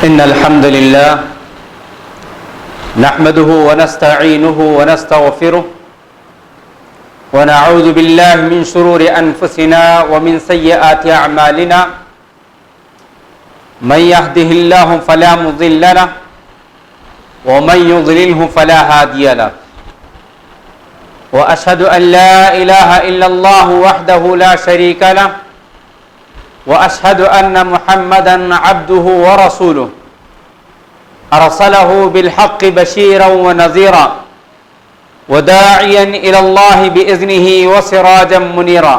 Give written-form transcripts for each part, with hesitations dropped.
إن الحمد لله نحمده ونستعينه ونستغفره ونعوذ بالله من شرور أنفسنا ومن سيئات أعمالنا من يهده الله فلا مضل له ومن يضلله فلا هادي له وأشهد أن لا إله إلا الله وحده لا شريك له وأشهد أن محمدًا عبده ورسوله أرسله بالحق بشيرًا ونذيرًا وداعيًا إلى الله بإذنه وسراجًا منيرًا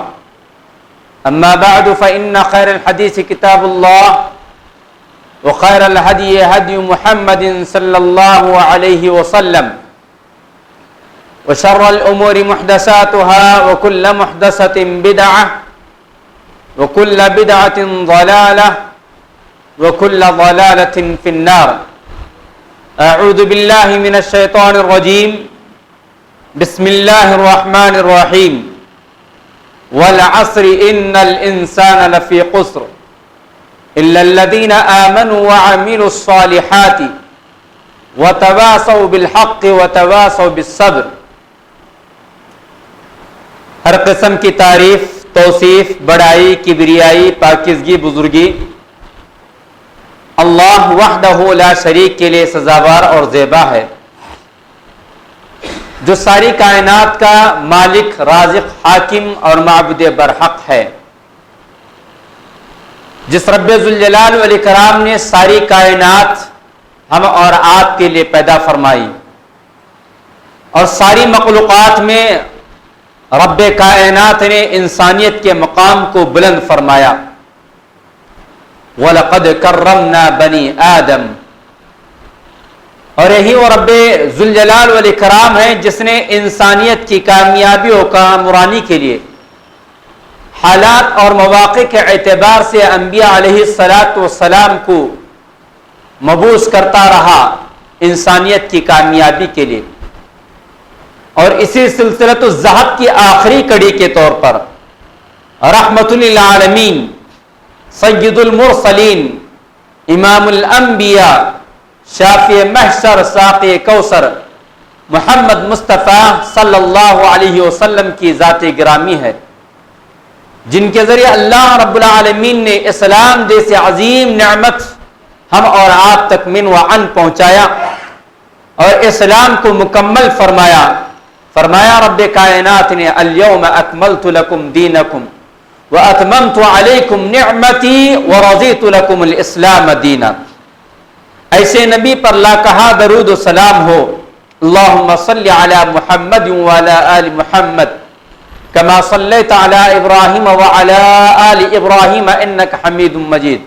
أما بعد فإن خير الحديث كتاب الله وخير الهدي هدي محمد صلى الله عليه وسلم وشر الأمور محدثاتها وكل محدثة بدعة وكل بدعة ضلالة وكل ضلالة في النار أعوذ بالله من الشيطان الرجيم بسم الله الرحمن الرحيم والعصر إن الإنسان لفي قسر إلا الذين آمنوا وعملوا الصالحات وتواصوا بالحق وتواصوا بالصبر. ہر قسم کی تعریف، توصیف، بڑائی، کبریائی، پاکیزگی، بزرگی اللہ وحدہ لا شریک کے لیے سزاوار اور زیبا ہے، جو ساری کائنات کا مالک، رازق، حاکم اور معبود برحق ہے، جس رب ذوالجلال والاکرام نے ساری کائنات ہم اور آپ کے لیے پیدا فرمائی اور ساری مخلوقات میں رب کائنات نے انسانیت کے مقام کو بلند فرمایا. وَلَقَدْ كَرَّمْنَا بَنِي آدم، اور یہی وہ رب ذوالجلال والاکرام ہے جس نے انسانیت کی کامیابی و کامرانی کے لیے حالات اور مواقع کے اعتبار سے انبیاء علیہ السلام کو مبعوث کرتا رہا انسانیت کی کامیابی کے لیے. اور اسی سلسلۃ الذہب کی آخری کڑی کے طور پر رحمت للعالمین، سید المرسلین، امام الانبیاء، شافع محشر، ساقی کوثر، محمد مصطفیٰ صلی اللہ علیہ وسلم کی ذات گرامی ہے، جن کے ذریعے اللہ رب العالمین نے اسلام جیسے عظیم نعمت ہم اور آپ تک من و عن پہنچایا اور اسلام کو مکمل فرمایا رب کائنات نے الیوم اکملت لکم دینکم واتممت علیکم نعمتی ورضیت لکم الاسلام دینا. ایسے نبی پر لا کہا درود و سلام ہو. اللہم صلی علی محمد وعلی آل محمد کما صلیت علی ابراہیم وعلی آل ابراہیم انک حمید مجید.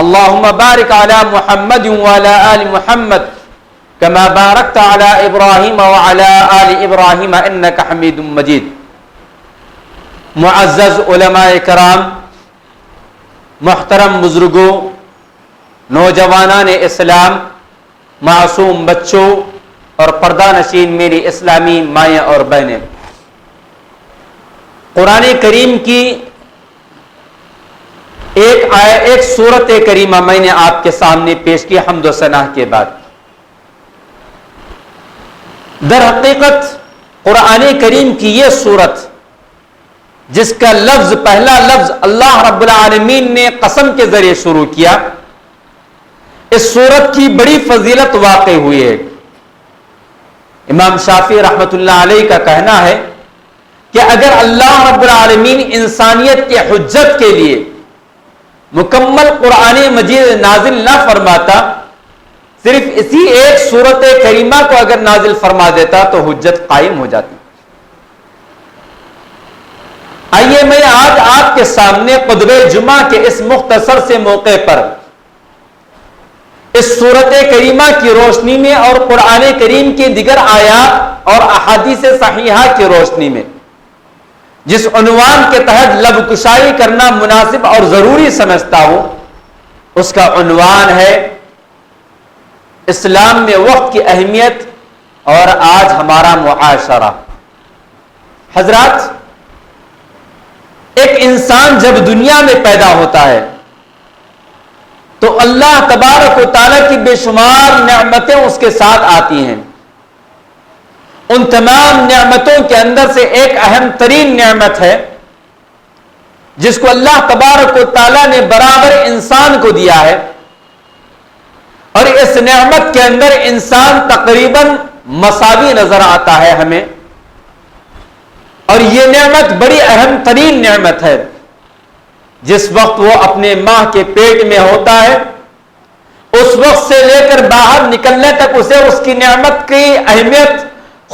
اللہم بارک علی محمد وعلی آل محمد کما بارکت علی ابراہیم وعلی آل ابراہیم انک حمید مجید. معزز علماء کرام، محترم بزرگوں، نوجوانان اسلام، معصوم بچوں اور پردہ نشین میری اسلامی مائیں اور بہنیں، قرآن کریم کی ایک سورت کریمہ میں نے آپ کے سامنے پیش کی حمد و ثنا کے بعد. در حقیقت قرآن کریم کی یہ سورت جس کا پہلا لفظ اللہ رب العالمین نے قسم کے ذریعے شروع کیا، اس سورت کی بڑی فضیلت واقع ہوئی ہے. امام شافعی رحمۃ اللہ علیہ کا کہنا ہے کہ اگر اللہ رب العالمین انسانیت کے حجت کے لیے مکمل قرآن مجید نازل نہ فرماتا، صرف اسی ایک سورت کریمہ کو اگر نازل فرما دیتا تو حجت قائم ہو جاتی. آئیے میں آج آپ کے سامنے خطبہ جمعہ کے اس مختصر سے موقع پر اس سورت کریمہ کی روشنی میں اور قرآن کریم کی دیگر آیات اور احادیث صحیحہ کی روشنی میں جس عنوان کے تحت لب کشائی کرنا مناسب اور ضروری سمجھتا ہوں، اس کا عنوان ہے اسلام میں وقت کی اہمیت اور آج ہمارا معاشرہ. حضرات، ایک انسان جب دنیا میں پیدا ہوتا ہے تو اللہ تبارک و تعالیٰ کی بے شمار نعمتیں اس کے ساتھ آتی ہیں. ان تمام نعمتوں کے اندر سے ایک اہم ترین نعمت ہے جس کو اللہ تبارک و تعالیٰ نے برابر انسان کو دیا ہے، اور اس نعمت کے اندر انسان تقریباً مساوی نظر آتا ہے ہمیں. اور یہ نعمت بڑی اہم ترین نعمت ہے. جس وقت وہ اپنے ماں کے پیٹ میں ہوتا ہے اس وقت سے لے کر باہر نکلنے تک اسے اس کی نعمت کی اہمیت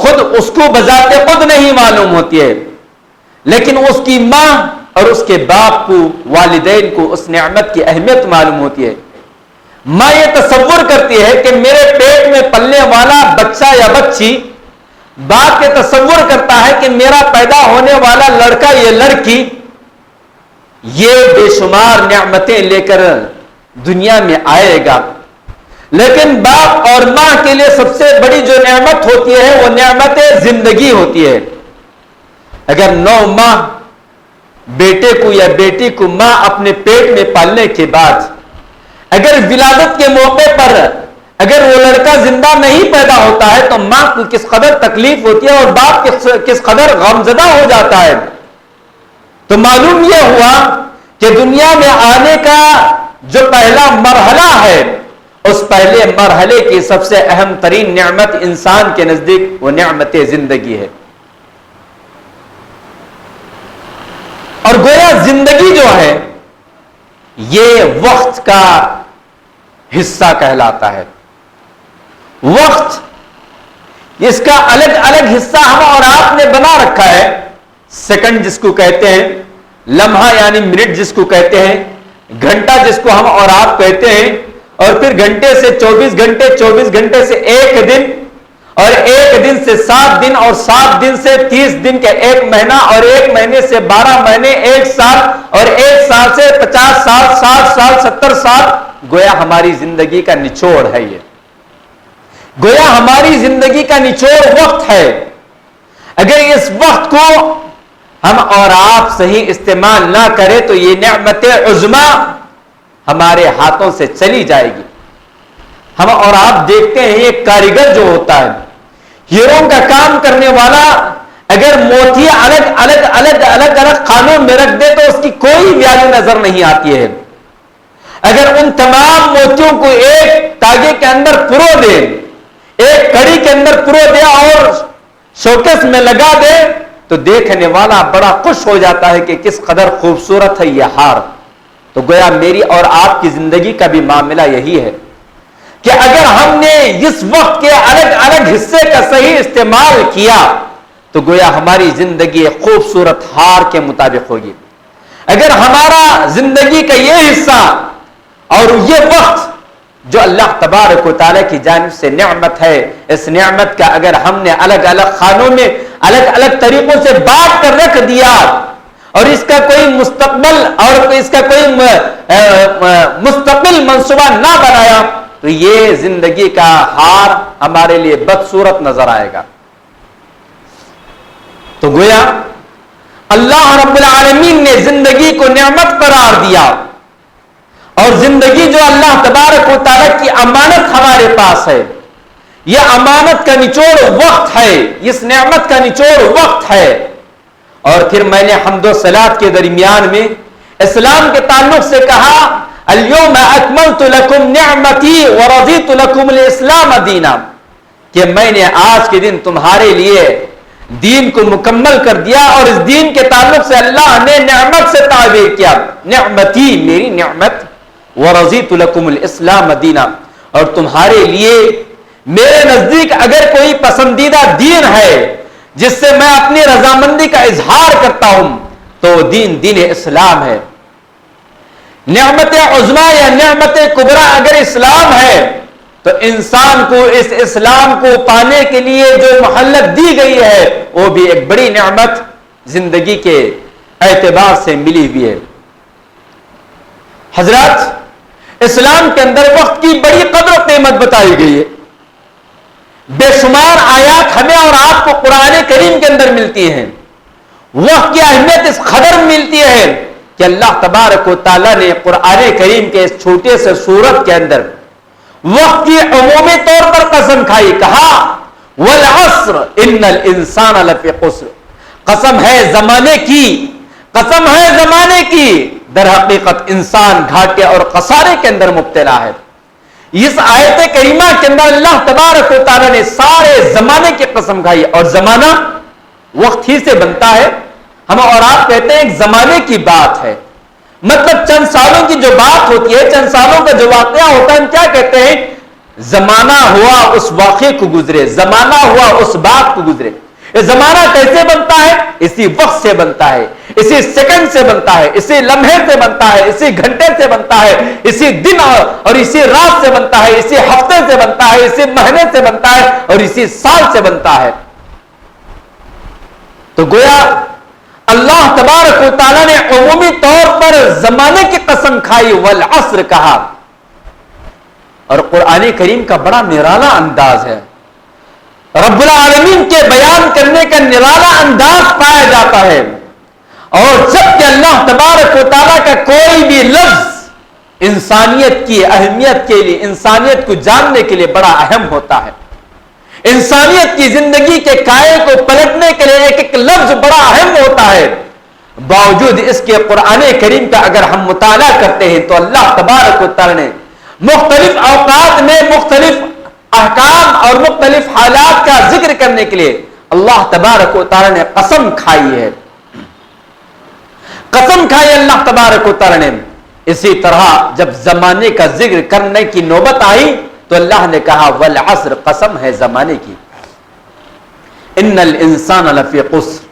خود اس کو بذات خود نہیں معلوم ہوتی ہے، لیکن اس کی ماں اور اس کے باپ کو، والدین کو اس نعمت کی اہمیت معلوم ہوتی ہے. ماں یہ تصور کرتی ہے کہ میرے پیٹ میں پلنے والا بچہ یا بچی، باپ یہ تصور کرتا ہے کہ میرا پیدا ہونے والا لڑکا یا لڑکی یہ بے شمار نعمتیں لے کر دنیا میں آئے گا. لیکن باپ اور ماں کے لیے سب سے بڑی جو نعمت ہوتی ہے وہ نعمت زندگی ہوتی ہے. اگر 9 ماہ بیٹے کو یا بیٹی کو ماں اپنے پیٹ میں پالنے کے بعد اگر ولادت کے موقع پر اگر وہ لڑکا زندہ نہیں پیدا ہوتا ہے تو ماں کو کس قدر تکلیف ہوتی ہے اور باپ کس قدر غمزدہ ہو جاتا ہے. تو معلوم یہ ہوا کہ دنیا میں آنے کا جو پہلا مرحلہ ہے اس پہلے مرحلے کی سب سے اہم ترین نعمت انسان کے نزدیک وہ نعمت زندگی ہے. اور گویا زندگی جو ہے یہ وقت کا حصہ کہلاتا ہے. وقت اس کا الگ الگ حصہ ہم اور آپ نے بنا رکھا ہے. سیکنڈ جس کو کہتے ہیں، لمحہ یعنی منٹ جس کو کہتے ہیں، گھنٹہ جس کو ہم اور آپ کہتے ہیں، اور پھر گھنٹے سے 24 گھنٹے، 24 گھنٹے سے ایک دن، اور ایک دن سے 7 دن، اور 7 دن سے 30 دن کے ایک مہینہ، اور ایک مہینے سے 12 مہینے، ایک سال، اور ایک سال سے 50 سال، 60 سال، 70 سال. گویا ہماری زندگی کا نچوڑ ہے یہ. گویا ہماری زندگی کا نچوڑ وقت ہے. اگر اس وقت کو ہم اور آپ صحیح استعمال نہ کریں تو یہ نعمت عظمیٰ ہمارے ہاتھوں سے چلی جائے گی. ہم اور آپ دیکھتے ہیں ایک کاریگر جو ہوتا ہے، ہیروں کا کام کرنے والا، اگر موتی الگ الگ الگ الگ الگ خانوں میں رکھ دے تو اس کی کوئی ویلیو نظر نہیں آتی ہے. اگر ان تمام موتیوں کو ایک تاگے کے اندر پرو دے، ایک کڑی کے اندر پرو دے اور شوکیس میں لگا دے تو دیکھنے والا بڑا خوش ہو جاتا ہے کہ کس قدر خوبصورت ہے یہ ہار. تو گویا میری اور آپ کی زندگی کا بھی معاملہ یہی ہے کہ اگر ہم نے اس وقت کے الگ الگ حصے کا صحیح استعمال کیا تو گویا ہماری زندگی خوبصورت ہار کے مطابق ہوگی. اگر ہمارا زندگی کا یہ حصہ اور یہ وقت جو اللہ تبارک و تعالیٰ کی جانب سے نعمت ہے، اس نعمت کا اگر ہم نے الگ الگ خانوں میں الگ الگ طریقوں سے بانٹ کر رکھ دیا اور اس کا کوئی مستقبل اور اس کا کوئی مستقل منصوبہ نہ بنایا تو یہ زندگی کا ہار ہمارے لیے بدصورت نظر آئے گا. تو گویا اللہ رب العالمین نے زندگی کو نعمت قرار دیا، اور زندگی جو اللہ تبارک و تعالیٰ کی امانت ہمارے پاس ہے، یہ امانت کا نچوڑ وقت ہے، اس نعمت کا نچوڑ وقت ہے. اور پھر میں نے حمد و صلات کے درمیان میں اسلام کے تعلق سے کہا الیوم اکملت لکم نعمتی ورضیت لکم الاسلام دینا، کہ میں نے آج کے دن تمہارے لیے دین کو مکمل کر دیا. اور اس دین کے تعلق سے اللہ نے نعمت سے تعبیر کیا، نعمتی میری نعمت، ورضیت لکم الاسلام دینا، اور تمہارے لیے میرے نزدیک اگر کوئی پسندیدہ دین ہے جس سے میں اپنی رضامندی کا اظہار کرتا ہوں تو دین اسلام ہے. نعمت عظمیٰ یا نعمت کبریٰ اگر اسلام ہے تو انسان کو اس اسلام کو پانے کے لیے جو مہلت دی گئی ہے وہ بھی ایک بڑی نعمت زندگی کے اعتبار سے ملی ہوئی ہے. حضرات، اسلام کے اندر وقت کی بڑی قدر و قیمت بتائی گئی ہے. بے شمار آیات ہمیں اور آپ کو قرآن کریم کے اندر ملتی ہیں. وقت کی اہمیت اس قدر ملتی ہے کہ اللہ تبارک و تعالیٰ نے قرآن کریم کے اس چھوٹے سے سورت کے اندر وقت کی عمومی طور پر قسم کھائی، کہا والعصر ان الانسان لفی خسر، قسم ہے زمانے کی، قسم ہے زمانے کی، در حقیقت انسان گھاٹے اور خسارے کے اندر مبتلا ہے۔ اس آیت کریمہ کے اندر اللہ تبارک و تعالیٰ نے سارے زمانے کی قسم کھائی، اور زمانہ وقت ہی سے بنتا ہے۔ ہم اور آپ کہتے ہیں ایک زمانے کی بات ہے، مطلب چند سالوں کی جو بات ہوتی ہے، چند سالوں کا جو واقعہ ہوتا ہے، ہم کیا کہتے ہیں؟ زمانہ ہوا اس واقعے کو گزرے، زمانہ ہوا اس بات کو گزرے۔ یہ زمانہ کیسے بنتا ہے؟ اسی وقت سے بنتا ہے، اسی سیکنڈ سے بنتا ہے، اسی لمحے سے بنتا ہے، اسی گھنٹے سے بنتا ہے، اسی دن اور اسی رات سے بنتا ہے، اسی ہفتے سے بنتا ہے، اسی مہینے سے بنتا ہے، اور اسی سال سے بنتا ہے۔ تو گویا اللہ تبارک و تعالیٰ نے عمومی طور پر زمانے کی قسم کھائی، والعصر کہا، اور قرآن کریم کا بڑا نرالا انداز ہے، رب العالمین کے بیان کرنے کا نرالا انداز پایا جاتا ہے۔ اور جب کہ اللہ تبارک و تعالیٰ کا کوئی بھی لفظ انسانیت کی اہمیت کے لیے، انسانیت کو جاننے کے لیے بڑا اہم ہوتا ہے، انسانیت کی زندگی کے کائے کو پلٹنے کے لیے ایک ایک لفظ بڑا اہم ہوتا ہے، باوجود اس کے قرآن کریم کا اگر ہم مطالعہ کرتے ہیں تو اللہ تبارک و تعالیٰ نے مختلف اوقات میں مختلف احکام اور مختلف حالات کا ذکر کرنے کے لیے اللہ تبارک و تعالیٰ نے قسم کھائی ہے، قسم کھائی اللہ تبارک و تعالیٰ نے۔ اسی طرح جب زمانے کا ذکر کرنے کی نوبت آئی تو اللہ نے کہا والعصر، قسم ہے زمانے کی، ان الانسان لفی خسر،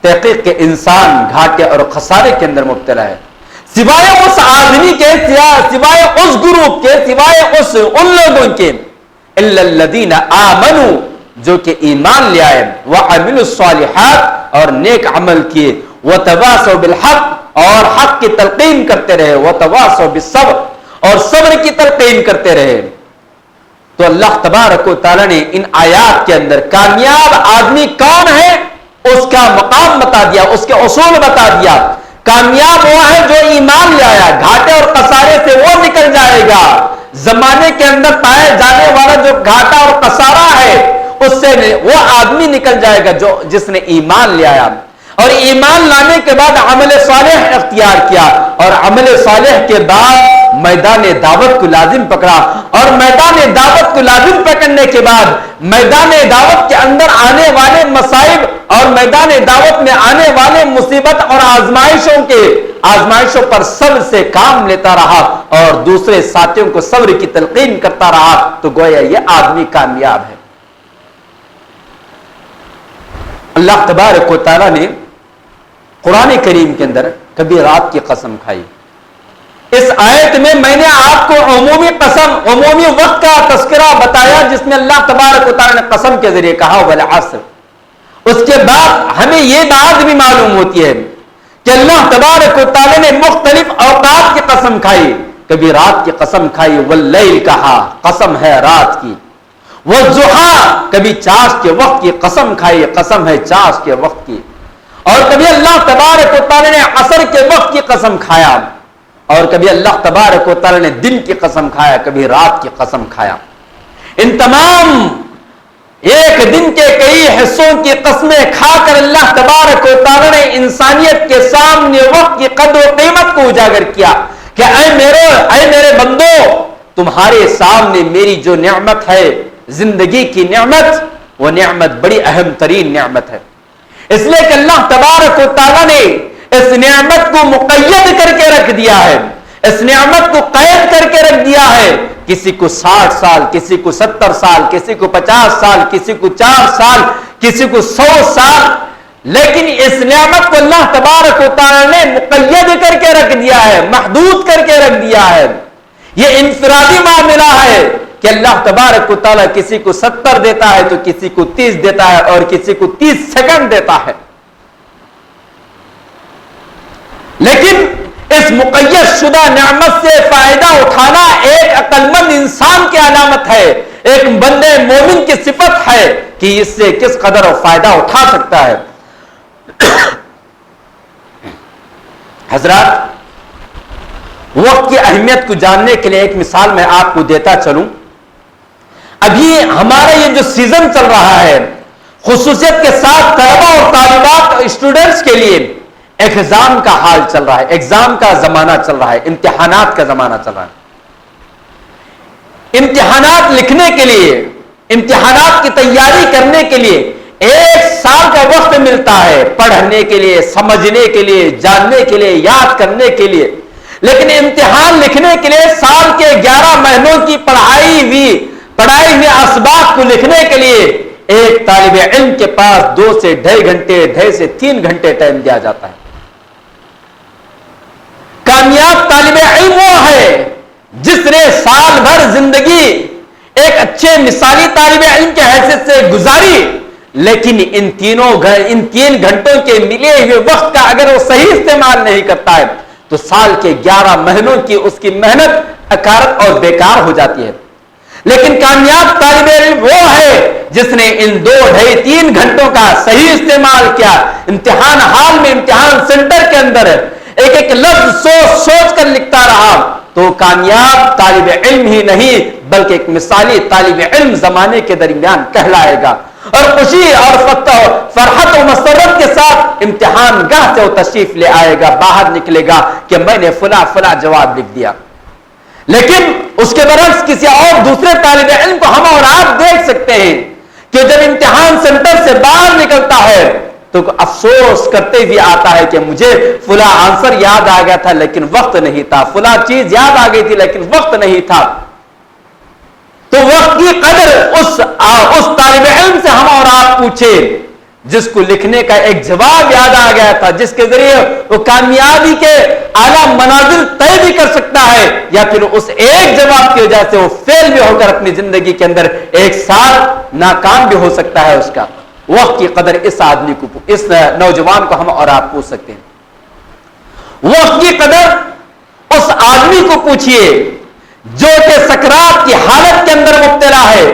تحقیق کے انسان گھاٹے اور خسارے کے اندر مبتلا ہے، سوائے اس آدمی کے، سوائے اس گروپ کے، سوائے ان لوگوں کے، الا الذین آمنوا، جو کہ ایمان لے آئے، وعملوا الصالحات، اور نیک عمل کیے، وتواصوا بالحق، اور حق کی تلقین کرتے رہے، وتواصوا بالصبر، اور صبر کی تلقین کرتے رہے۔ تو اللہ تبارک و تعالیٰ نے ان آیات کے اندر کامیاب آدمی کون ہے اس کا مقام بتا دیا، اس کے اصول بتا دیا۔ کامیاب وہ ہے جو ایمان لے آیا، گھاٹے اور خسارے سے وہ نکل جائے گا۔ زمانے کے اندر پائے جانے والا جو گھاٹا اور خسارہ ہے اس سے وہ آدمی نکل جائے گا جس نے ایمان لے آیا، اور ایمان لانے کے بعد عمل صالح اختیار کیا، اور عمل صالح کے بعد میدان دعوت کو لازم پکڑا، اور میدان دعوت کو لازم پکڑنے کے بعد میدان دعوت کے اندر آنے والے مصائب اور میدان دعوت میں آنے والے مصیبت اور آزمائشوں پر صبر سے کام لیتا رہا، اور دوسرے ساتھیوں کو صبر کی تلقین کرتا رہا، تو گویا یہ آدمی کامیاب ہے۔ اللہ تبارک و تعالیٰ نے قرآن کریم کے اندر کبھی رات کی قسم کھائی۔ اس آیت میں میں نے آپ کو عمومی قسم، عمومی وقت کا تذکرہ بتایا جس میں اللہ تبارک و تعالیٰ نے قسم کے ذریعے کہا والعصر۔ اس کے بعد ہمیں یہ بات بھی معلوم ہوتی ہے کہ اللہ تبارک و تعالیٰ نے مختلف اوقات کی قسم کھائی، کبھی رات کی قسم کھائی، واللیل کہا، قسم ہے رات کی، والضحیٰ، کبھی چاش کے وقت کی قسم کھائی، قسم ہے چاش کے وقت کی، اور کبھی اللہ تبارک و تعالیٰ نے عصر کے وقت کی قسم کھایا، اور کبھی اللہ تبارک و تعالیٰ نے دن کی قسم کھایا، کبھی رات کی قسم کھایا۔ ان تمام ایک دن کے کئی حصوں کی قسمیں کھا کر اللہ تبارک و تعالیٰ نے انسانیت کے سامنے وقت کی قدر و قیمت کو اجاگر کیا کہ اے میرے بندو، تمہارے سامنے میری جو نعمت ہے، زندگی کی نعمت، وہ نعمت بڑی اہم ترین نعمت ہے۔ اس لیے کہ اللہ تبارک و تعالیٰ نے اس نعمت کو مقید کر کے رکھ دیا ہے، اس نعمت کو قید کر کے رکھ دیا ہے۔ کسی کو 60 سال، کسی کو 70 سال، کسی کو 50 سال، کسی کو 4 سال، کسی کو 100 سال، لیکن اس نعمت کو اللہ تبارک و تعالیٰ نے مقید کر کے رکھ دیا ہے، محدود کر کے رکھ دیا ہے۔ یہ انفرادی معاملہ ہے کہ اللہ تبارک و تعالیٰ کسی کو 70 دیتا ہے تو کسی کو 30 دیتا ہے، اور کسی کو 30 سیکنڈ دیتا ہے۔ لیکن اس مقید شدہ نعمت سے فائدہ اٹھانا ایک عقل مند انسان کی علامت ہے، ایک بندے مومن کی صفت ہے کہ اس سے کس قدر فائدہ اٹھا سکتا ہے۔ حضرات، وقت کی اہمیت کو جاننے کے لیے ایک مثال میں آپ کو دیتا چلوں. ابھی ہمارا یہ جو سیزن چل رہا ہے، خصوصیت کے ساتھ طلبہ اور طالبات اسٹوڈنٹس کے لیے ایگزام کا حال چل رہا ہے، ایگزام کا زمانہ چل رہا ہے، امتحانات کا زمانہ چل رہا ہے. امتحانات لکھنے کے لیے، امتحانات کی تیاری کرنے کے لیے 1 سال کا وقت ملتا ہے، پڑھنے کے لیے، سمجھنے کے لیے، جاننے کے لیے، یاد کرنے کے لیے. لیکن امتحان لکھنے کے لیے سال کے 11 مہینوں کی پڑھائی ہوئی اسباق کو لکھنے کے لیے ایک طالب علم کے پاس 2 سے 2.5 گھنٹے، 2.5 سے 3 گھنٹے ٹائم دیا جاتا ہے. کامیاب طالب علم وہ ہے جس نے سال بھر زندگی ایک اچھے مثالی طالب علم کے حیثیت سے گزاری، لیکن ان 3 گھنٹوں کے ملے ہوئے وقت کا اگر وہ صحیح استعمال نہیں کرتا ہے تو سال کے 11 مہینوں کی اس کی محنت اکارت اور بیکار ہو جاتی ہے. لیکن کامیاب طالب علم وہ ہے جس نے ان 2-2.5-3 گھنٹوں کا صحیح استعمال کیا. امتحان حال میں، امتحان سینٹر کے اندر ایک ایک لفظ سوچ کر لکھتا رہا تو کامیاب طالب علم ہی نہیں بلکہ ایک مثالی طالب علم زمانے کے درمیان کہلائے گا، اور خوشی اور فرحت و مسرت کے ساتھ امتحان گاہ سے وہ تشریف لے آئے گا، باہر نکلے گا کہ میں نے فلاں جواب لکھ دیا. لیکن اس کے برعکس کسی اور دوسرے طالب علم کو ہم اور آپ دیکھ سکتے ہیں کہ جب امتحان سینٹر سے باہر نکلتا ہے تو افسوس کرتے ہوئے آتا ہے کہ مجھے فلاں آنسر یاد آ گیا تھا لیکن وقت نہیں تھا، فلاں چیز یاد آ گئی تھی لیکن وقت نہیں تھا. تو وقت کی قدر اس طالب علم سے ہم اور آپ پوچھے جس کو لکھنے کا ایک جواب یاد آ گیا تھا، جس کے ذریعے وہ کامیابی کے اعلیٰ منازل طے بھی کر سکتا ہے، یا پھر اس ایک جواب کی وجہ سے وہ فیل بھی ہو کر اپنی زندگی کے اندر 1 سال ناکام بھی ہو سکتا ہے. اس کا وقت کی قدر اس آدمی کو، اس نوجوان کو ہم اور آپ پوچھ سکتے ہیں. وقت کی قدر اس آدمی کو پوچھئے جو کہ سکرات کی حالت کے اندر مبتلا ہے،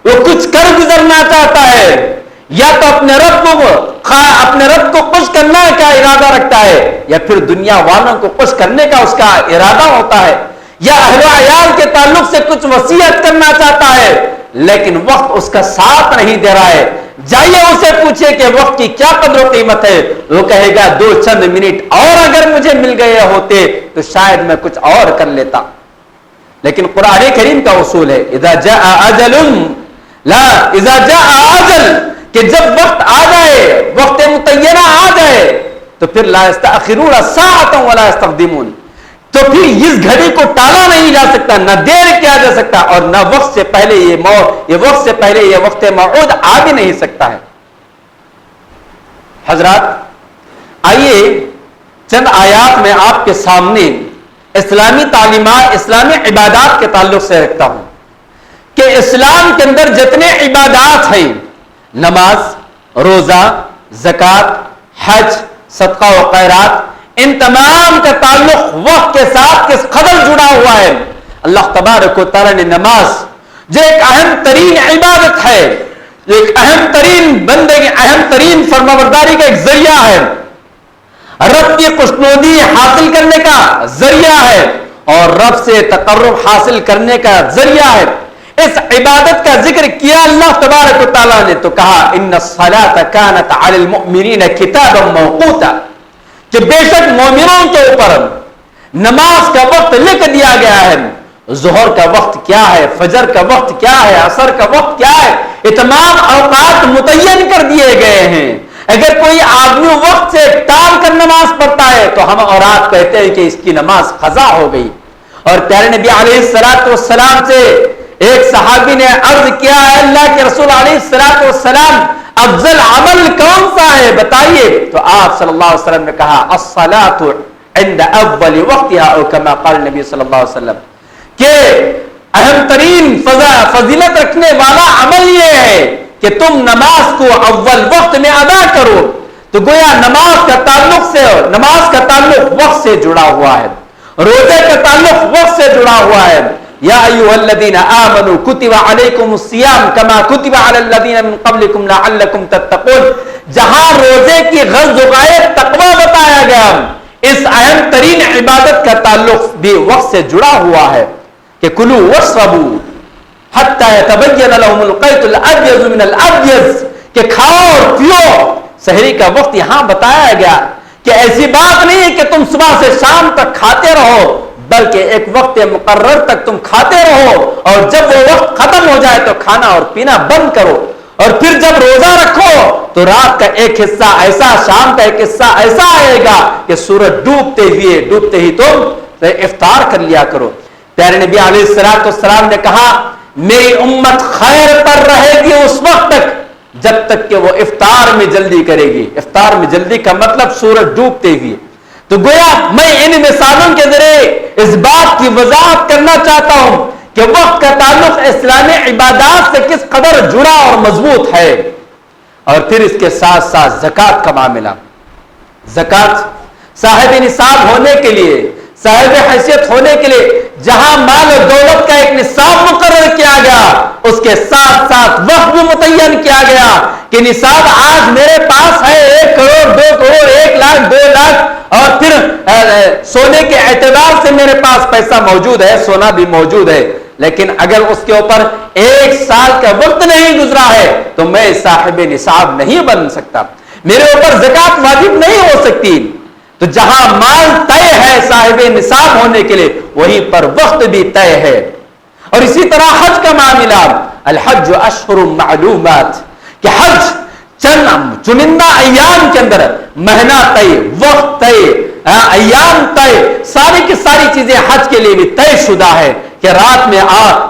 وہ کچھ کر گزرنا چاہتا ہے، یا تو اپنے رب کو خوش کرنے کا ارادہ رکھتا ہے، یا پھر دنیا والوں کو خوش کرنے کا اس کا ارادہ ہوتا ہے، یا اہل و عیال کے تعلق سے کچھ وصیت کرنا چاہتا ہے لیکن وقت اس کا ساتھ نہیں دے رہا ہے. جائیے اسے پوچھے کہ وقت کی کیا قدر و قیمت ہے، وہ کہے گا 2 چند منٹ اور اگر مجھے مل گئے ہوتے تو شاید میں کچھ اور کر لیتا. لیکن قرآن کریم کا اصول ہے اذا جاء اجل، کہ جب وقت آ جائے، وقت متعینہ آ جائے تو پھر لا یستأخرون ساعة ولا یستقدمون، تو پھر اس گھڑی کو ٹالا نہیں جا سکتا، نہ دیر کیا جا سکتا، اور نہ وقت سے پہلے یہ وقت موعود آ بھی نہیں سکتا ہے. حضرات، آئیے چند آیات میں آپ کے سامنے اسلامی تعلیمات، اسلامی عبادات کے تعلق سے رکھتا ہوں کہ اسلام کے اندر جتنے عبادات ہیں، نماز، روزہ، زکوٰۃ، حج، صدقہ و خیرات، ان تمام کا تعلق وقت کے ساتھ کس قدر جڑا ہوا ہے. اللہ تبارک و تعالی نے نماز جو ایک اہم ترین عبادت ہے، ایک اہم ترین بندگی، اہم ترین فرمانبرداری کا ایک ذریعہ ہے، رب کی خوشنودی حاصل کرنے کا ذریعہ ہے اور رب سے تقرب حاصل کرنے کا ذریعہ ہے. اس عبادت کا ذکر کیا اللہ تبارک و تعالیٰ نے تو کہا ان الصلاۃ کانت علی المؤمنین کتابا موقوتا، کہ بے شک مومنوں کے اوپر نماز کا وقت لکھ دیا گیا ہے. ظہر کا وقت کیا ہے، فجر کا وقت کیا ہے، عصر کا وقت کیا ہے، یہ تمام اوقات متعین کر دیے گئے ہیں. اگر کوئی آدمی وقت سے ٹال کر نماز پڑھتا ہے تو ہم اور آپ کہتے ہیں کہ اس کی نماز قضا ہو گئی. اور پیارے نبی علیہ الصلوۃ والسلام سے ایک صحابی نے عرض کیا ہے اللہ کے رسول علیہ الصلوۃ والسلام افضل عمل کون سا ہے بتائیے؟ تو آپ صلی اللہ علیہ وسلم نے کہا الصلاۃ عند اول وقتها، او کما قال نبی صلی اللہ علیہ وسلم، کہ اہم ترین فضیلت رکھنے والا عمل یہ ہے کہ تم نماز کو اول وقت میں ادا کرو. تو گویا نماز کا تعلق وقت سے جڑا ہوا ہے، روزے کا تعلق وقت سے جڑا ہوا ہے. یا ایھا الذین آمنوا کتب علیکم الصیام کما کتب علی الذین من قبلکم لعلکم تتقون، جہاں روزے کی غرض و غایت تقوی بتایا گیا، اس اہم ترین عبادت کا تعلق بھی وقت سے جڑا ہوا ہے کہ کلو واشربو حتی یتبین لهم الخیط الابیض من الابیض، کہ کھاؤ اور پیو۔ سحری کا وقت یہاں بتایا گیا کہ ایسی بات نہیں ہے کہ تم صبح سے شام تک کھاتے رہو، بلکہ ایک وقت مقرر تک تم کھاتے رہو، اور جب وہ وقت ختم ہو جائے تو کھانا اور پینا بند کرو، اور پھر جب روزہ رکھو تو رات کا ایک حصہ ایسا، شام کا ایک حصہ ایسا آئے گا کہ سورج ڈوبتے ہی تم افطار کر لیا کرو۔ پیارے نبی علیہ السلام نے کہا میری امت خیر پر رہے گی اس وقت تک جب تک کہ وہ افطار میں جلدی کرے گی۔ افطار میں جلدی کا مطلب سورج ڈوبتے ہوئے۔ تو گویا میں ان مثالوں کے ذریعے اس بات کی وضاحت کرنا چاہتا ہوں کہ وقت کا تعلق اسلامی عبادات سے کس قدر جڑا اور مضبوط ہے۔ اور پھر اس کے ساتھ ساتھ زکوٰۃ کا معاملہ۔ زکوٰۃ صاحب نصاب ہونے کے لیے، صاحب حیثیت ہونے کے لیے جہاں مال و دولت کا ایک نصاب مقرر کیا گیا، اس کے ساتھ ساتھ وقت بھی متعین کیا گیا کہ نصاب آج میرے پاس ہے 1 کروڑ 2 کروڑ 1 لاکھ 2 لاکھ، اور پھر سونے کے اعتبار سے میرے پاس پیسہ موجود ہے، سونا بھی موجود ہے، لیکن اگر اس کے اوپر 1 سال کا وقت نہیں گزرا ہے تو میں صاحب نصاب نہیں بن سکتا، میرے اوپر زکوٰۃ واجب نہیں ہو سکتی۔ تو جہاں مال طے ہے صاحب نصاب ہونے کے لیے، وہیں پر وقت بھی طے ہے۔ اور اسی طرح حج کا معاملہ، الحج اشہر معلومات، کہ حج چند چنندہ ایام کے اندر مہینہ طے، وقت طے، ایام طے، ساری کی ساری چیزیں حج کے لیے بھی طے شدہ ہے کہ رات میں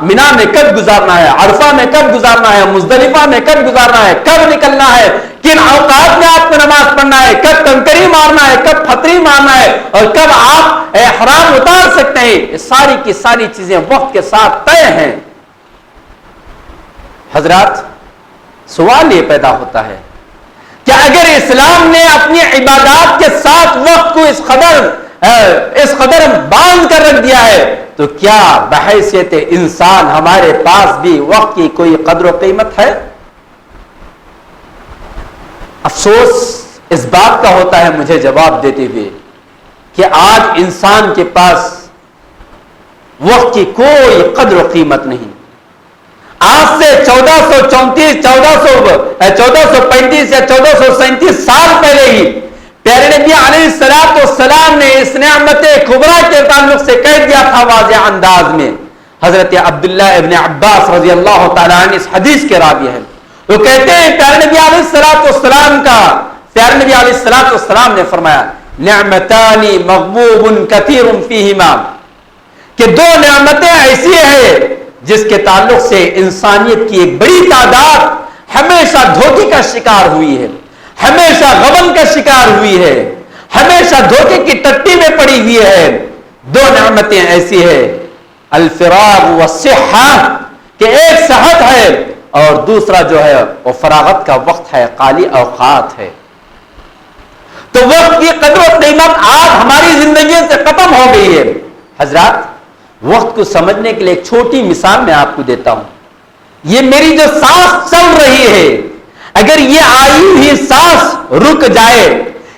منا میں کب گزارنا ہے، عرفہ میں کب گزارنا ہے، مزدلفہ میں کب گزارنا ہے، کب نکلنا ہے، کن اوقات میں آپ کو نماز پڑھنا ہے، کب کنکری مارنا ہے، کب پھتری مارنا ہے، اور کب آپ احرام اتار سکتے ہیں، یہ ساری کی ساری چیزیں وقت کے ساتھ طے ہیں۔ حضرات، سوال یہ پیدا ہوتا ہے کہ اگر اسلام نے اپنی عبادات کے ساتھ وقت کو اس قدر باندھ کر رکھ دیا ہے، تو کیا بحیثیت انسان ہمارے پاس بھی وقت کی کوئی قدر و قیمت ہے؟ افسوس اس بات کا ہوتا ہے مجھے جواب دیتے ہوئے کہ آج انسان کے پاس وقت کی کوئی قدر و قیمت نہیں۔ آج سے 1435 یا 1437 سال پہلے ہی پیارے نبی علیہ السلام نے اس نعمت کبریٰ کے تعلق سے کہہ دیا تھا واضح انداز میں۔ حضرت عبداللہ ابن عباس رضی اللہ تعالیٰ عنہ اس حدیث کے راوی ہیں، وہ کہتے ہیں پیارے نبی علیہ السلام نے فرمایا نعمتان مغبوب کثیر فیہما، کہ 2 نعمتیں ایسی ہیں جس کے تعلق سے انسانیت کی ایک بڑی تعداد ہمیشہ دھوکے کا شکار ہوئی ہے، ہمیشہ غبن کا شکار ہوئی ہے، ہمیشہ دھوکے کی ٹٹی میں پڑی ہوئی ہے۔ 2 نعمتیں ایسی ہیں، الفراغ والصحہ، کہ ایک صحت ہے اور دوسرا جو ہے وہ فراغت کا وقت ہے، خالی اوقات ہے۔ تو وقت کی قدر و قیمت آج ہماری زندگیوں سے ختم ہو گئی ہے۔ حضرات، وقت کو سمجھنے کے لیے ایک چھوٹی مثال میں آپ کو دیتا ہوں۔ یہ میری جو سانس چل رہی ہے، اگر یہ آئی ہوئی سانس رک جائے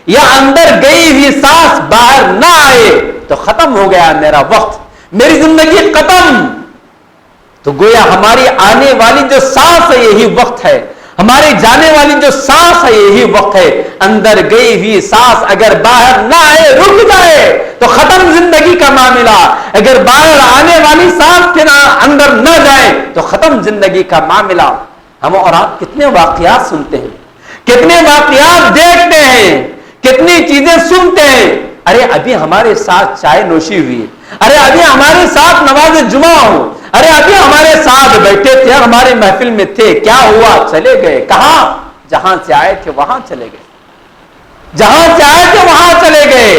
یا اندر گئی ہوئی سانس باہر نہ آئے تو ختم ہو گیا میرا وقت، میری زندگی ختم۔ تو گویا ہماری آنے والی جو سانس ہے یہی وقت ہے، ہماری جانے والی جو سانس ہے یہی وقت ہے۔ اندر گئی ہوئی سانس اگر باہر نہ آئے، رک جائے تو ختم زندگی کا معاملہ، اگر باہر آنے والی سانس پھر اندر نہ جائے تو ختم زندگی کا معاملہ۔ ہم اور آپ کتنے واقعات سنتے ہیں، کتنے واقعات دیکھتے ہیں، کتنی چیزیں سنتے ہیں۔ ارے ابھی ہمارے ساتھ چائے نوشی ہوئی، ارے ابھی ہمارے ساتھ نماز جمعہ ہو، ارے ابھی ہمارے ساتھ بیٹھے تھے، ہمارے محفل میں تھے، کیا ہوا؟ چلے گئے۔ کہاں؟ جہاں سے آئے تھے وہاں چلے گئے، جہاں سے آئے تھے وہاں چلے گئے۔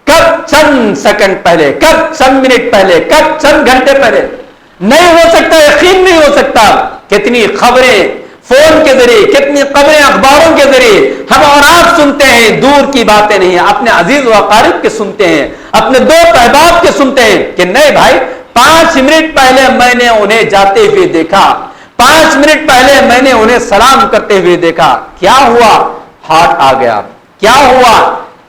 کب؟ چند سیکنڈ پہلے، کب؟ چند منٹ پہلے، کب؟ چند گھنٹے پہلے۔ نہیں ہو سکتا، یقین نہیں ہو سکتا۔ کتنی خبریں فون کے ذریعے، کتنی خبریں اخباروں کے ذریعے ہم اور آپ سنتے ہیں، دور کی باتیں نہیں، اپنے عزیز و اقارب کے سنتے ہیں، اپنے دوست احباب کے سنتے ہیں کہ نہیں بھائی 5 منٹ پہلے میں نے انہیں جاتے ہوئے دیکھا، 5 منٹ پہلے میں نے انہیں سلام کرتے ہوئے دیکھا۔ کیا ہوا؟ ہارٹ آ گیا۔ کیا ہوا؟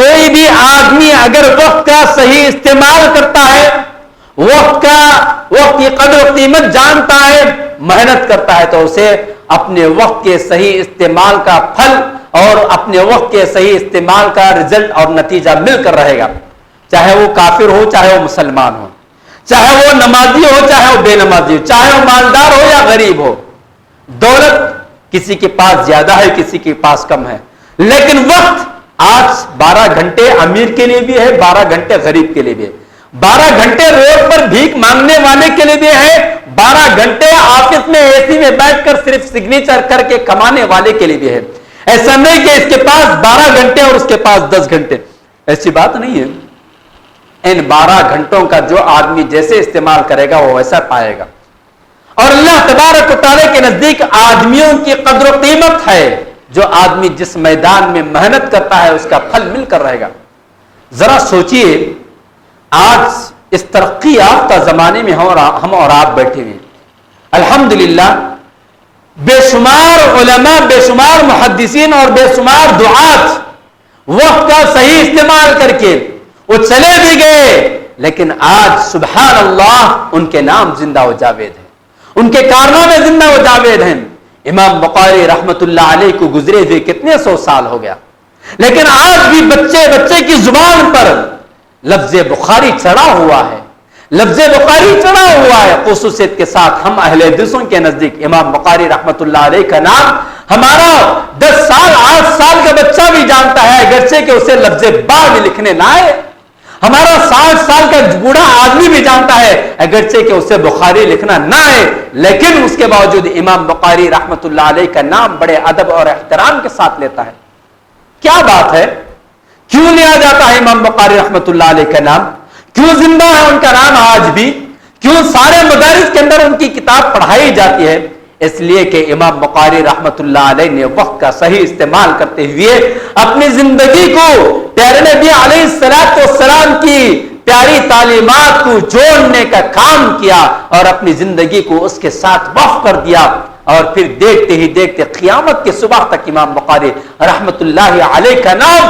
کوئی بھی آدمی اگر وقت کا صحیح استعمال کرتا ہے، وقت کی قدر و قیمت جانتا ہے، محنت کرتا ہے، تو اسے اپنے وقت کے صحیح استعمال کا پھل اور اپنے وقت کے صحیح استعمال کا رزلٹ اور نتیجہ مل کر رہے گا، چاہے وہ کافر ہو چاہے وہ مسلمان ہو، چاہے وہ نمازی ہو چاہے وہ بے نمازی ہو، چاہے وہ مالدار ہو یا غریب ہو۔ دولت کسی کے پاس زیادہ ہے، کسی کے پاس کم ہے، لیکن وقت آج 12 گھنٹے امیر کے لیے بھی ہے، 12 گھنٹے غریب کے لیے بھی ہے، 12 گھنٹے روڈ پر بھیک مانگنے والے کے لیے بھی ہے، 12 گھنٹے آفس میں اے سی میں بیٹھ کر صرف سگنیچر کر کے کمانے والے کے لیے بھی ہے۔ ایسا نہیں کہ اس کے پاس 12 گھنٹے اور اس کے پاس 10 گھنٹے، ایسی بات نہیں ہے۔ ان 12 گھنٹوں کا جو آدمی جیسے استعمال کرے گا وہ ویسا پائے گا، اور اللہ تبارک و تعالیٰ کے نزدیک آدمیوں کی قدر و قیمت ہے جو آدمی جس میدان میں محنت کرتا ہے اس کا پھل مل کر رہے گا۔ ذرا سوچئے، آج اس ترقی یافتہ زمانے میں ہم اور آپ بیٹھے ہوئے، الحمدللہ بے شمار علماء، بے شمار محدثین اور بے شمار دعات وقت کا صحیح استعمال کر کے وہ چلے بھی گئے، لیکن آج سبحان اللہ ان کے نام زندہ و جاوید ہیں، ان کے کارنامے زندہ و جاوید ہیں۔ امام بخاری رحمت اللہ علیہ کو گزرے ہوئے کتنے سو سال ہو گیا، لیکن آج بھی بچے کی زبان پر لفظ بخاری چڑھا ہوا ہے، لفظ بخاری چڑھا ہوا ہے۔ خصوصیت کے ساتھ ہم اہل حدیثوں کے نزدیک امام بخاری رحمت اللہ علیہ کا نام ہمارا 10 سال 8 سال کا بچہ بھی جانتا ہے، اگرچہ کہ اسے لفظ با بھی لکھنے نہ آئے۔ ہمارا 60 سال کا بوڑھا آدمی بھی جانتا ہے، اگرچہ کہ اسے بخاری لکھنا نہ آئے، لیکن اس کے باوجود امام بخاری رحمت اللہ علیہ کا نام بڑے ادب اور احترام کے ساتھ لیتا ہے۔ کیا بات ہے؟ کیوں لیا جاتا ہے امام بخاری رحمت اللہ علیہ کا نام؟ کیوں زندہ ہے ان کا نام آج بھی؟ کیوں سارے مدارس کے اندر ان کی کتاب پڑھائی جاتی ہے؟ اس لیے کہ امام بخاری رحمت اللہ علیہ نے وقت کا صحیح استعمال کرتے ہوئے اپنی زندگی کو پیارے نبی علیہ السلام کی پیاری تعلیمات کو جوڑنے کا کام کیا اور اپنی زندگی کو اس کے ساتھ وقف کر دیا، اور پھر دیکھتے ہی دیکھتے قیامت کے صبح تک امام بخاری رحمت اللہ علیہ کا نام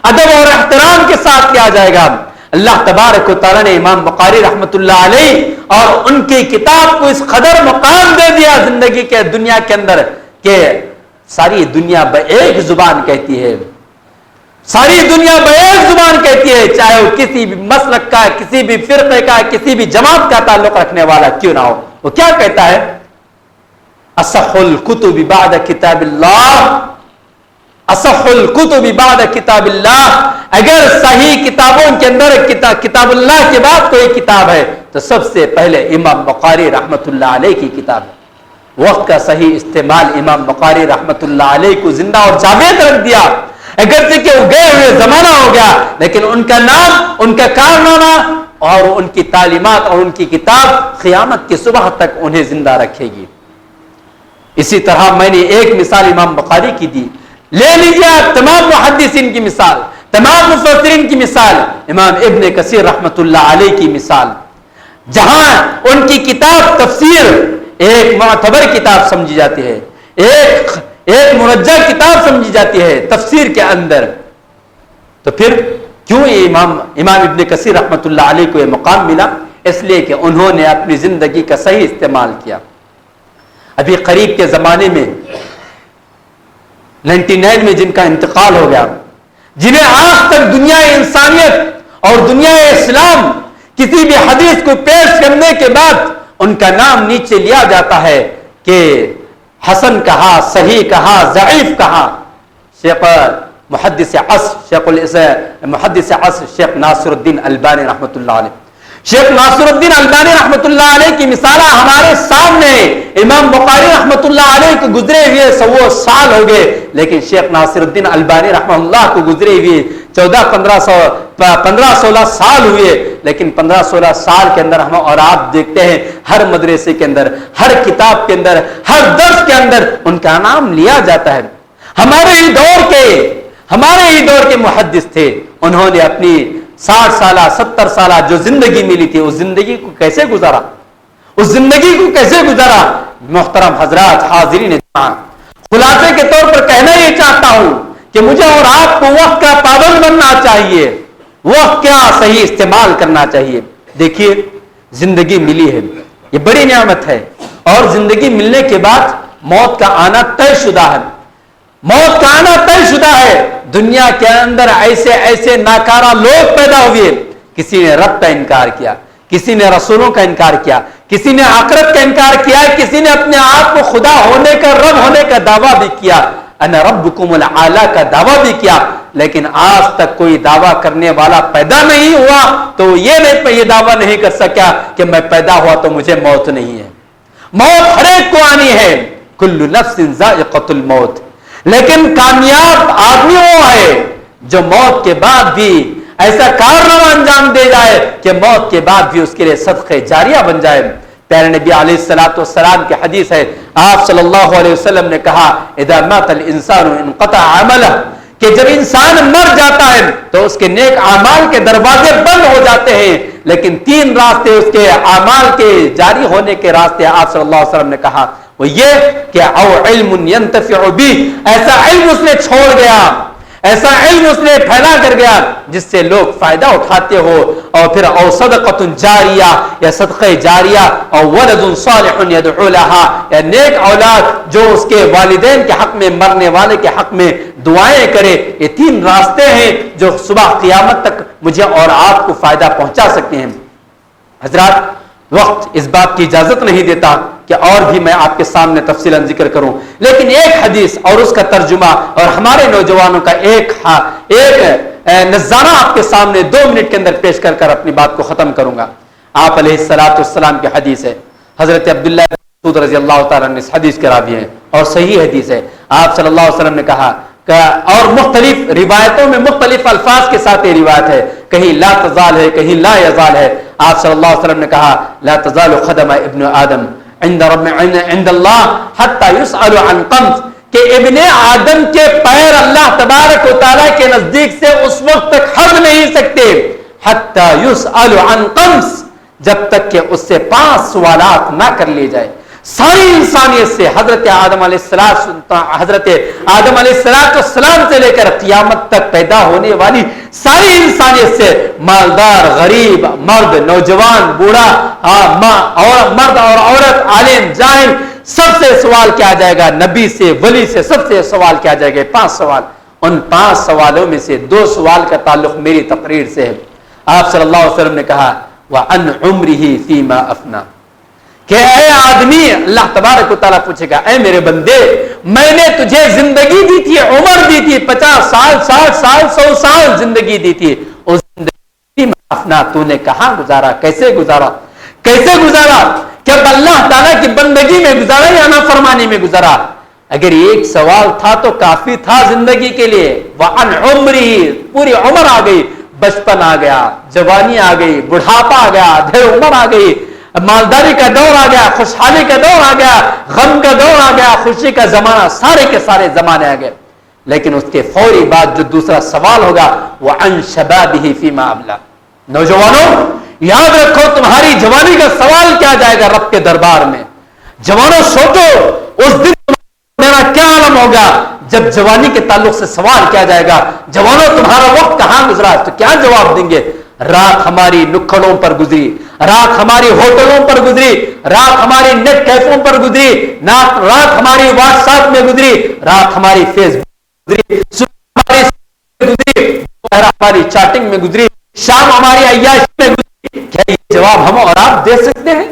ادب اور احترام کے ساتھ کیا جائے گا۔ اللہ تبارک و تعالیٰ نے امام بخاری رحمت اللہ علیہ اور ان کی کتاب کو اس قدر مقام دے دیا زندگی کے دنیا کے اندر کہ ساری دنیا ایک زبان کہتی ہے، ساری دنیا ایک زبان کہتی ہے، چاہے وہ کسی بھی مسلک کا، کسی بھی فرقے کا، کسی بھی جماعت کا تعلق رکھنے والا کیوں نہ ہو، وہ کیا کہتا ہے؟ اصح الکتب بعد کتاب اللہ، اصح الکتب بعد کتاب اللہ۔ اگر صحیح کتابوں کے اندر کتاب اللہ کے بعد کوئی کتاب ہے تو سب سے پہلے امام بخاری رحمت اللہ علیہ کی کتاب ہے۔ وقت کا صحیح استعمال امام بخاری رحمت اللہ علیہ کو زندہ اور جاوید رکھ دیا، اگرچہ کہ وہ گئے ہوئے زمانہ ہو گیا، لیکن ان کا نام، ان کا کارنامہ اور ان کی تعلیمات اور ان کی کتاب قیامت کی صبح تک انہیں زندہ رکھے گی۔ اسی طرح میں نے ایک مثال امام بخاری کی دی، لے لیجیے آپ تمام محدثین کی مثال، تمام مفسرین کی مثال، امام ابن کثیر رحمت اللہ علیہ کی مثال، جہاں ان کی کتاب تفسیر ایک معتبر کتاب سمجھی جاتی ہے، ایک مرجع کتاب سمجھی جاتی ہے تفسیر کے اندر، تو پھر کیوں یہ امام ابن کثیر رحمت اللہ علیہ کو یہ مقام ملا؟ اس لیے کہ انہوں نے اپنی زندگی کا صحیح استعمال کیا۔ ابھی قریب کے زمانے میں 99 میں جن کا انتقال ہو گیا، جنہیں آج تک دنیا انسانیت اور دنیا اسلام کسی بھی حدیث کو پیش کرنے کے بعد ان کا نام نیچے لیا جاتا ہے کہ حسن کہا، صحیح کہا، ضعیف کہا، شیخ محدث عصر شیخ ناصر الدین البانی رحمت اللہ علیہ۔ شیخ ناصر الدین البانی رحمت اللہ علیہ کی مثالہ ہمارے سامنے، امام بخاری رحمت اللہ علیہ کو گزرے ہوئے 100 سال ہو گئے، لیکن شیخ ناصر الدین البانی رحمت اللہ کو گزرے ہوئے 15-16 سال ہوئے، لیکن 15-16 سال کے اندر ہم اور آپ دیکھتے ہیں ہر مدرسے کے اندر، ہر کتاب کے اندر، ہر درس کے اندر ان کا نام لیا جاتا ہے۔ ہمارے ہی دور کے محدث تھے، انہوں نے اپنی 60 سالہ 70 سالہ جو زندگی ملی تھی اس زندگی کو کیسے گزارا، محترم حضرات، حاضرین جماعت، خلاصے کے طور پر کہنا یہ چاہتا ہوں کہ مجھے اور آپ کو وقت کا پابند بننا چاہیے، وقت کا صحیح استعمال کرنا چاہیے۔ دیکھیے زندگی ملی ہے، یہ بڑی نعمت ہے، اور زندگی ملنے کے بعد موت کا آنا طے شدہ ہے، موت کا آنا طے شدہ ہے۔ دنیا کے اندر ایسے ایسے ناکارہ لوگ پیدا ہوئے، کسی نے رب کا انکار کیا، کسی نے رسولوں کا انکار کیا، کسی نے آخرت کا انکار کیا، کسی نے اپنے آپ کو خدا ہونے کا، رب ہونے کا دعویٰ بھی کیا، انا ربکم الاعلی کا دعویٰ بھی کیا، لیکن آج تک کوئی دعویٰ کرنے والا پیدا نہیں ہوا تو یہ دعویٰ نہیں کر سکا کہ میں پیدا ہوا تو مجھے موت نہیں ہے۔ موت ہر ایک کو آنی ہے، کل نفس ذائقۃ الموت، لیکن کامیاب آدمی وہ ہے جو موت کے بعد بھی ایسا کارنامہ انجام دے جائے کہ موت کے بعد بھی اس کے لیے صدقہ جاریہ بن جائے۔ پیارے نبی علیہ السلام کی حدیث ہے، آپ صلی اللہ علیہ وسلم نے کہا اذا مات الانسان انقطع عملہ، کہ جب انسان مر جاتا ہے تو اس کے نیک اعمال کے دروازے بند ہو جاتے ہیں، لیکن تین راستے اس کے اعمال کے جاری ہونے کے راستے آپ صلی اللہ علیہ وسلم نے کہا، وہ یہ کہ او علم ينتفع به، ایسا علم اس نے چھوڑ گیا، ایسا علم اس نے پھیلا کر گیا جس سے لوگ فائدہ اٹھاتے ہو، اور پھر او صدقۃ جاریہ، یا صدقہ جاریہ، اور ولد صالح يدعو لها، یا نیک اولاد جو اس کے والدین کے حق میں، مرنے والے کے حق میں دعائیں کرے۔ یہ تین راستے ہیں جو صبح قیامت تک مجھے اور آپ کو فائدہ پہنچا سکتے ہیں۔ حضرات، وقت اس بات کی اجازت نہیں دیتا کہ اور بھی میں آپ کے سامنے تفصیلاً ذکر کروں، لیکن ایک حدیث اور اس کا ترجمہ اور ہمارے نوجوانوں کا ایک نذرانہ آپ کے سامنے 2 منٹ کے اندر پیش کر کر اپنی بات کو ختم کروں گا۔ آپ علیہ السلام کی حدیث ہے، حضرت عبداللہ بن مسعود رضی اللہ تعالیٰ عنہ اس حدیث کے راوی ہیں، اور صحیح حدیث ہے۔ آپ صلی اللہ علیہ وسلم نے کہا کہ، اور مختلف روایتوں میں مختلف الفاظ کے ساتھ یہ روایت ہے، کہیں لا تزال ہے، کہیں لا یزال ہے۔ آپ صلی اللہ علیہ وسلم نے کہا لا تزال قدم ابن آدم عند اللہ حتی یسأل عن خمس، کہ ابن آدم کے پیر اللہ تبارک و تعالیٰ کے نزدیک سے اس وقت تک ہٹ نہیں سکتے، حتی یسأل عن خمس، جب تک کہ اس سے 5 سوالات نہ کر لیے جائے۔ ساری انسانیت سے، حضرت آدم علیہ السلام سے لے کر قیامت تک پیدا ہونے والی ساری انسانیت سے، مالدار، غریب، مرد، نوجوان، بوڑھا، مرد اور عورت، عالم، جاہل، سب سے سوال کیا جائے گا، نبی سے، ولی سے، سب سے سوال کیا جائے گا۔ 5 سوال، ان 5 سوالوں میں سے 2 سوال کا تعلق میری تقریر سے ہے۔ آپ صلی اللہ علیہ وسلم نے کہا وَعَنْ عُمْرِهِ فِي مَا أَفْنَى، کہ اے آدمی، اللہ تبارک و تعالیٰ پوچھے گا، اے میرے بندے، میں نے تجھے زندگی دی تھی، عمر دی تھی، 50 سال، 60 سال، 100 سال زندگی دی تھی، اس زندگی میں اپنا تو نے کہاں گزارا، کیسے گزارا، کیسے گزارا؟ کیا اللہ تعالیٰ کی بندگی میں گزارا یا نافرمانی میں گزارا؟ اگر ایک سوال تھا تو کافی تھا زندگی کے لیے۔ وَعَنْ عُمْرِهِ، پوری عمر آ گئی، بچپن آ گیا، جوانی آ گئی، بڑھاپا آ گیا، ڈھیر عمر آ گئی، مالداری کا دور آ گیا، خوشحالی کا دور آ گیا، غم کا دور آ گیا، خوشی کا زمانہ، سارے کے سارے زمانے آ گئے، لیکن اس کے فوری بعد جو دوسرا سوال ہوگا وہ عن شبابہ فیما ابلا۔ نوجوانوں، یاد رکھو تمہاری جوانی کا سوال کیا جائے گا رب کے دربار میں۔ جوانوں سوچو اس دن میرا کیا عالم ہوگا جب جوانی کے تعلق سے سوال کیا جائے گا، جوانوں تمہارا وقت کہاں گزرا، تو کیا جواب دیں گے؟ رات ہماری نکھڑوں پر گزری، رات ہماری ہوٹلوں پر گزری، رات ہماری نیٹ کیفوں پر گزری، رات ہماری واٹس ایپ میں گزری، رات ہماری فیس بک میں گزری، ہماری چیٹنگ میں گزری، شام ہماری عیاشی میں گزری۔ کیا یہ جواب ہم اور آپ دے سکتے ہیں؟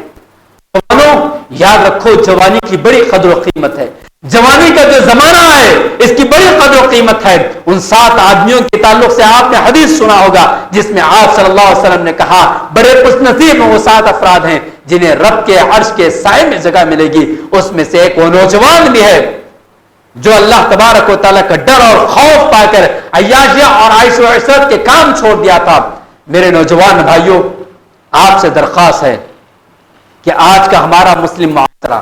جوانوں یاد رکھو جوانی کی بڑی قدر و قیمت ہے، جوانی کا جو زمانہ ہے اس کی بڑی قدر و قیمت ہے۔ ان 7 آدمیوں کے تعلق سے آپ نے حدیث سنا ہوگا جس میں آپ صلی اللہ علیہ وسلم نے کہا بڑے خوش نصیب وہ 7 افراد ہیں جنہیں رب کے عرش کے سائے میں جگہ ملے گی۔ اس میں سے ایک وہ نوجوان بھی ہے جو اللہ تبارک و تعالیٰ کا ڈر اور خوف پا کر عیاشیہ اور عیش و عشرت کے کام چھوڑ دیا تھا۔ میرے نوجوان بھائیوں، آپ سے درخواست ہے کہ آج کا ہمارا مسلم معاشرہ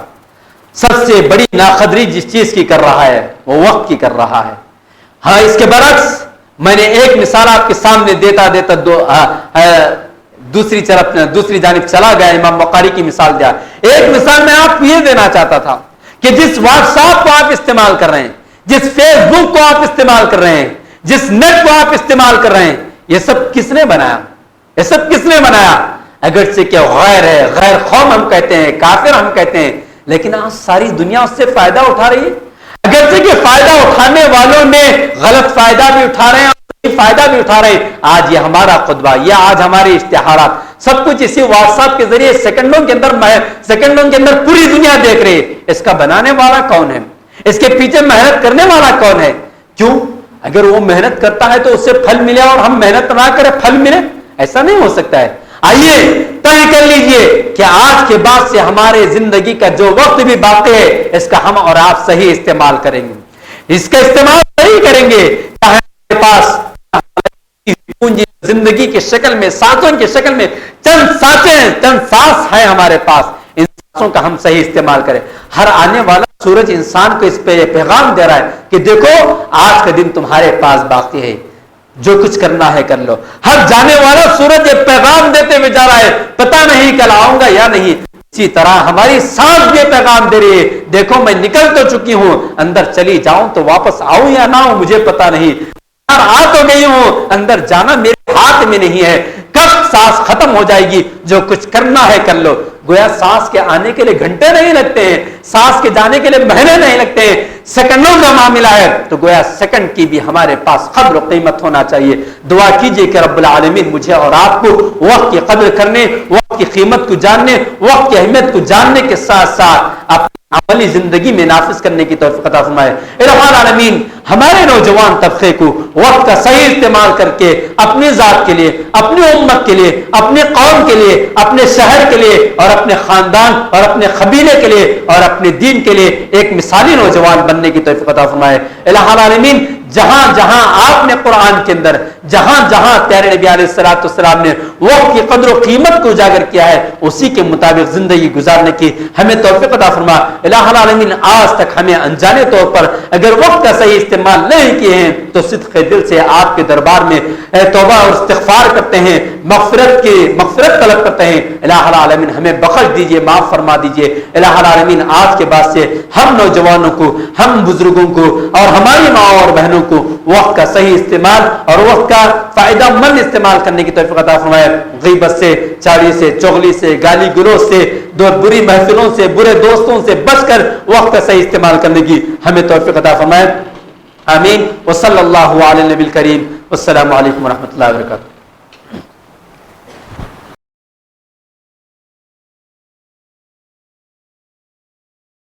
سب سے بڑی ناقدری جس چیز کی کر رہا ہے وہ وقت کی کر رہا ہے۔ ہاں، اس کے برعکس میں نے ایک مثال آپ کے سامنے دیتا دوسری جانب چلا گیا، امام بخاری کی مثال دیا۔ ایک مثال میں آپ کو یہ دینا چاہتا تھا کہ جس واٹس ایپ کو آپ استعمال کر رہے ہیں، جس فیس بک کو آپ استعمال کر رہے ہیں، جس نیٹ کو آپ استعمال کر رہے ہیں، یہ سب کس نے بنایا؟ یہ سب کس نے بنایا؟ اگرچہ کہ غیر ہے، غیر قوم ہم کہتے ہیں، کافر ہم کہتے ہیں، لیکن آج ساری دنیا اس سے فائدہ اٹھا رہی ہے۔ اگرچہ کہ فائدہ اٹھانے والوں میں غلط فائدہ بھی اٹھا رہے ہیں اور فائدہ بھی اٹھا رہے ہیں۔ آج یہ ہمارا خطبہ، یہ آج ہمارے اشتہارات، سب کچھ اسی واٹس ایپ کے ذریعے سیکنڈوں کے اندر پوری دنیا دیکھ رہی ہے۔ اس کا بنانے والا کون ہے؟ اس کے پیچھے محنت کرنے والا کون ہے؟ کیوں؟ اگر وہ محنت کرتا ہے تو اس سے پھل ملے اور ہم محنت نہ کریں پھل ملے، ایسا نہیں ہو سکتا ہے۔ آئیے طے کر لیجئے کہ آج کے بعد سے ہمارے زندگی کا جو وقت بھی باقی ہے، اس کا ہم اور آپ صحیح استعمال کریں گے، اس کا استعمال صحیح کریں گے، چاہے ہمارے پاس پونجی زندگی کی شکل میں، سانسوں کی شکل میں چند سانس ہیں ہمارے پاس، ان سانسوں کا ہم صحیح استعمال کریں۔ ہر آنے والا سورج انسان کو اس پہ یہ پیغام دے رہا ہے کہ دیکھو آج کا دن تمہارے پاس باقی ہے، جو کچھ کرنا ہے کر لو۔ ہر جانے والا سورج یہ پیغام دیتے ہوئے جا رہا ہے، پتہ نہیں کل آؤں گا یا نہیں۔ اسی طرح ہماری سانس بھی پیغام دے رہی ہے، دیکھو میں نکل تو چکی ہوں، اندر چلی جاؤں تو واپس آؤں یا نہ آؤں مجھے پتہ نہیں، آ تو گئی ہوں، اندر جانا میرے ہاتھ میں نہیں ہے، کب سانس ختم ہو جائے گی، جو کچھ کرنا ہے کر لو۔ گویا سانس کے آنے کے لیے گھنٹے نہیں لگتے ہیں، سانس کے جانے کے لیے مہینے نہیں لگتے ہیں، سیکنڈوں کا معاملہ ہے۔ تو گویا سیکنڈ کی بھی ہمارے پاس قدر و قیمت ہونا چاہیے۔ دعا کیجئے کہ رب العالمین مجھے اور آپ کو وقت کی قدر کرنے، وقت کی قیمت کو جاننے، وقت کی اہمیت کو جاننے کے ساتھ ساتھ اپنی عملی زندگی میں نافذ کرنے کی توفیق عطا فرمائے۔ الہ العالمین ہمارے نوجوان طبقے کو وقت کا صحیح استعمال کر کے اپنی ذات کے لیے، اپنی امت کے لیے، اپنی قوم کے لیے، اپنے شہر کے لیے اور اپنے خاندان اور اپنے قبیلے کے لیے اور اپنے دین کے لیے ایک مثالی نوجوان بننے کی توفیق عطا فرمائے۔ الہ العالمین جہاں جہاں آپ نے قرآن کے اندر، جہاں جہاں پیارے نبی علیہ الصلوۃ والسلام نے وقت کی قدر و قیمت کو اجاگر کیا ہے، اسی کے مطابق زندگی گزارنے کی ہمیں توفیق عطا فرما۔ الہ العالمین آج تک ہمیں انجانے طور پر اگر وقت کا صحیح استعمال نہیں کیے ہیں تو صدق دل سے آپ کے دربار میں توبہ اور استغفار کرتے ہیں، مغفرت طلب کرتے ہیں۔ الہ العالمین ہمیں بخش دیجئے، معاف فرما دیجئے۔ الہ العالمین آج کے بعد سے ہم نوجوانوں کو، ہم بزرگوں کو اور ہماری ماں اور بہنوں کو وقت کا صحیح استعمال اور وقت کا فائدہ مند استعمال کرنے کی توفیق عطا فرمائے۔ غیبت سے، چاڑی سے، چغلی سے، گالی گلوچ سے، بری محفلوں سے، برے دوستوں سے بچ کر وقت کا صحیح استعمال کرنے کی ہمیں توفیق عطا فرمائے۔ آمین۔ وصلی اللہ علی النبی الکریم۔ والسلام علیکم ورحمۃ اللہ وبرکاتہ۔